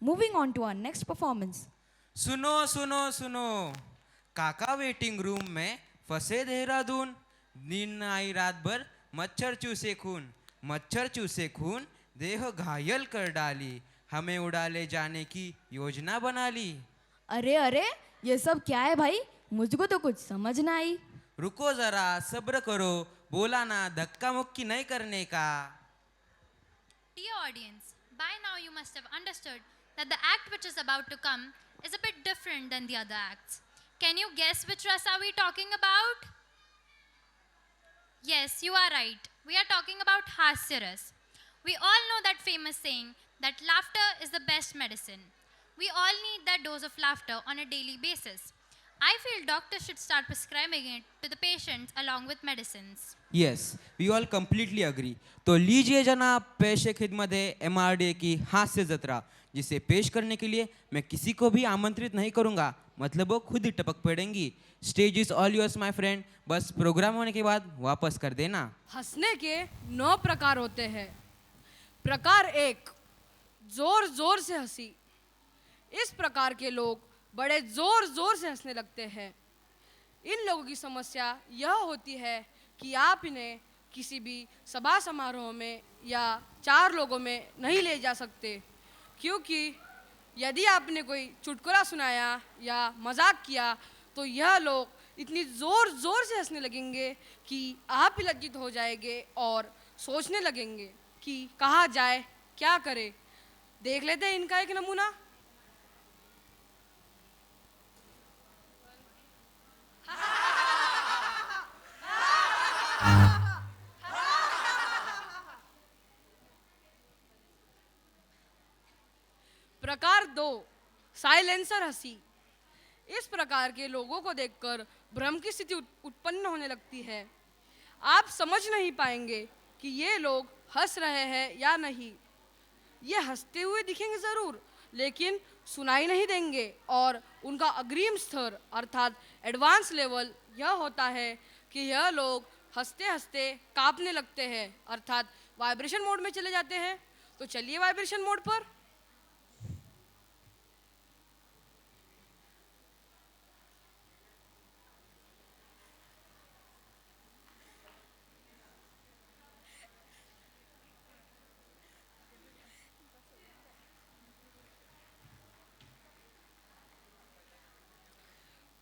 Moving on to our next performance. सुनो सुनो सुनो, काका वेटिंग रूम में फंसे देहरादून, नींद न आई रात भर, मच्छर चूसे खून, देह घायल कर डाली, हमें उड़ा ले जाने की योजना बना ली। अरे अरे, ये सब क्या है भाई? मुझको तो कुछ समझ ना आई। रुको जरा, सब्र करो, बोला ना धक्का मुक्की नहीं करने का। Dear audience, by now you must have understood that the act which is about to come is a bit different than the other acts. Can you guess which rasa we talking about? Yes, you are right. We are talking about Hasya Ras. We all know that famous saying that laughter is the best medicine. We all need that dose of laughter on a daily basis. I feel doctors should start prescribing it to the patients along with medicines. Yes, we all completely agree. तो लीजिए जनाब, पेश खिदमत है MRDA की हास्य जत्रा, जिसे पेश करने के लिए मैं किसी को भी आमंत्रित नहीं करूंगा, मतलब वो खुद ही टपक पड़ेंगी। Stage is all yours my friend, बस प्रोग्राम होने के बाद वापस कर देना। हंसने के 9 प्रकार होते हैं। प्रकार 1, जोर जोर से हंसी। इस प्रकार के लोग बड़े जोर जोर से हंसने लगते हैं। इन लोगों की समस्या यह होती है कि आप इन्हें किसी भी सभा समारोह में या 4 लोगों में नहीं ले जा सकते, क्योंकि यदि आपने कोई चुटकुला सुनाया या मजाक किया तो यह लोग इतनी ज़ोर ज़ोर से हंसने लगेंगे कि आप ही लज्जित हो जाएंगे और सोचने लगेंगे कि कहाँ जाए, क्या करे। देख लेते हैं इनका एक नमूना। प्रकार 2, साइलेंसर हंसी। इस प्रकार के लोगों को देखकर भ्रम की स्थिति उत्पन्न होने लगती है। आप समझ नहीं पाएंगे कि ये लोग हंस रहे हैं या नहीं। ये हंसते हुए दिखेंगे ज़रूर, लेकिन सुनाई नहीं देंगे और उनका अग्रिम स्तर अर्थात एडवांस लेवल यह होता है कि यह लोग हंसते हंसते कांपने लगते हैं, अर्थात वाइब्रेशन मोड में चले जाते हैं। तो चलिए वाइब्रेशन मोड पर।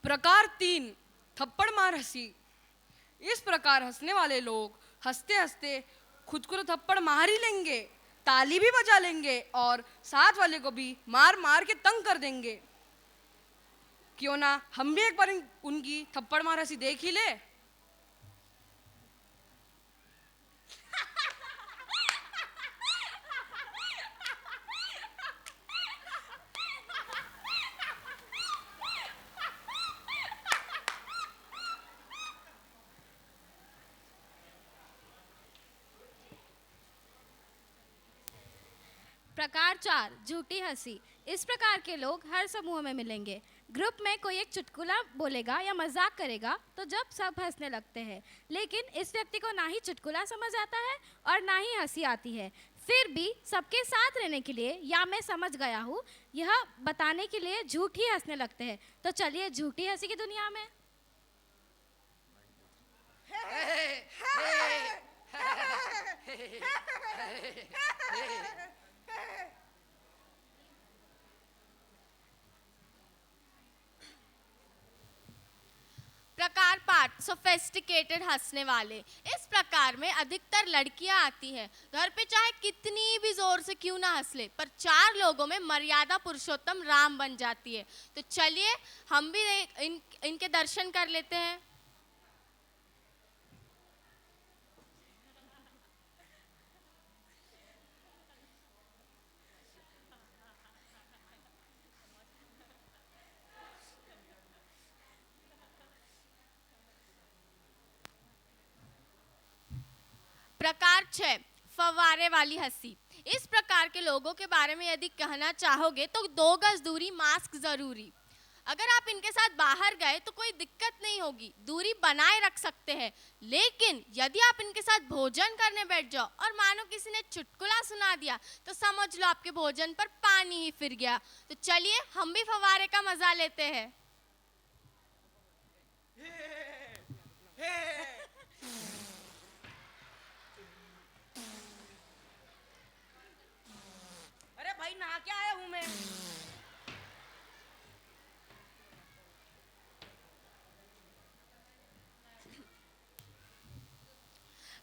प्रकार 3, थप्पड़ मार हंसी। इस प्रकार हंसने वाले लोग हंसते हंसते खुद को तो थप्पड़ मार ही लेंगे, ताली भी बजा लेंगे और साथ वाले को भी मार मार के तंग कर देंगे। क्यों ना हम भी एक बार उनकी थप्पड़ मार हंसी देख ही ले। प्रकार 4, झूठी हंसी। इस प्रकार के लोग हर समूह में मिलेंगे। ग्रुप में कोई एक चुटकुला बोलेगा या मजाक करेगा तो जब सब हंसने लगते हैं, लेकिन इस व्यक्ति को ना ही चुटकुला समझ आता है और ना ही हंसी आती है। फिर भी सबके साथ रहने के लिए या मैं समझ गया हूँ यह बताने के लिए झूठी हंसने लगते हैं। तो चलिए झूठी हंसी की दुनिया में। प्रकार 5, सोफेस्टिकेटेड हंसने वाले। इस प्रकार में अधिकतर लड़कियां आती हैं। घर पे चाहे कितनी भी जोर से क्यों ना हंस ले, पर 4 लोगों में मर्यादा पुरुषोत्तम राम बन जाती है। तो चलिए हम भी इनके दर्शन कर लेते हैं। प्रकार 6, फव्वारे वाली हंसी। इस प्रकार के लोगों के बारे में यदि कहना चाहोगे तो 2 गज दूरी, मास्क जरूरी। अगर आप इनके साथ बाहर गए तो कोई दिक्कत नहीं होगी, दूरी बनाए रख सकते हैं। लेकिन यदि आप इनके साथ भोजन करने बैठ जाओ और मानो किसी ने चुटकुला सुना दिया तो समझ लो आपके भोजन पर पानी ही फिर गया। तो चलिए हम भी फव्वारे का मजा लेते हैं। अरे भाई नहा के आया हूं मैं।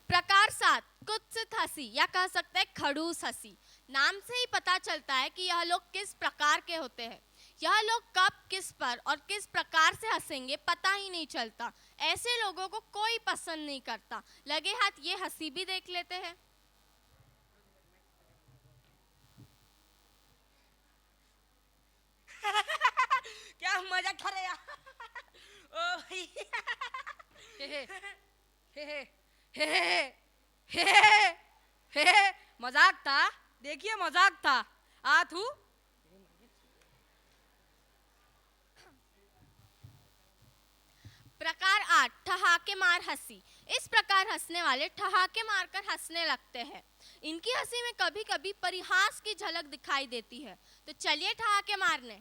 प्रकार 7, कुत्सित हंसी या कह सकते हैं खड़ूस हंसी। नाम से ही पता चलता है कि यह लोग किस प्रकार के होते हैं। यह लोग कब, किस पर और किस प्रकार से हंसेंगे पता ही नहीं चलता। ऐसे लोगों को कोई पसंद नहीं करता। लगे हाथ ये हंसी भी देख लेते हैं। क्या मजा था रे यार। ओ भाई। हे हे हे हे हे हे हे मजाक था, देखिए मजाक था। आथू प्रकार 8, ठहाके मार हंसी। इस प्रकार हंसने वाले ठहाके मारकर हंसने लगते हैं। इनकी हंसी में कभी कभी परिहास की झलक दिखाई देती है। तो चलिए ठहाके मारने।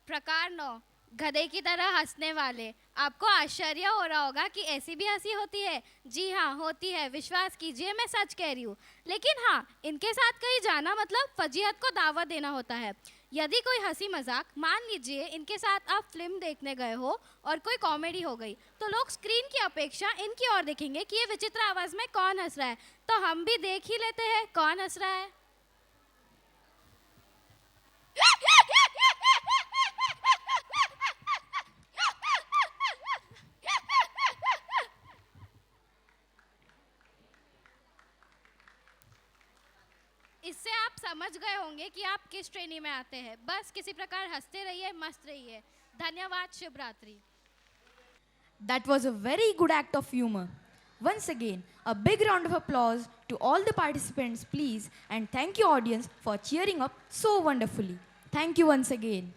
प्रकार 9, गधे की तरह हंसने वाले। आपको आश्चर्य हो रहा होगा कि ऐसी भी हंसी होती है। जी हाँ, होती है, विश्वास कीजिए, मैं सच कह रही हूँ। लेकिन हाँ, इनके साथ कहीं जाना मतलब फजीहत को दावत देना होता है। यदि कोई हंसी मजाक, मान लीजिए इनके साथ आप फिल्म देखने गए हो और कोई कॉमेडी हो गई, तो लोग स्क्रीन की अपेक्षा इनकी ओर देखेंगे कि ये विचित्र आवाज़ में कौन हंस रहा है। तो हम भी देख ही लेते हैं कौन हंस रहा है। इससे आप समझ गए होंगे कि आप किस श्रेणी में आते हैं। बस किसी प्रकार हंसते रहिए, मस्त रहिए। धन्यवाद, शुभ रात्रि। That was a very good act of humor. Once again, a big round of applause to all the participants, please. And thank you, audience, for cheering up so wonderfully. Thank you once again.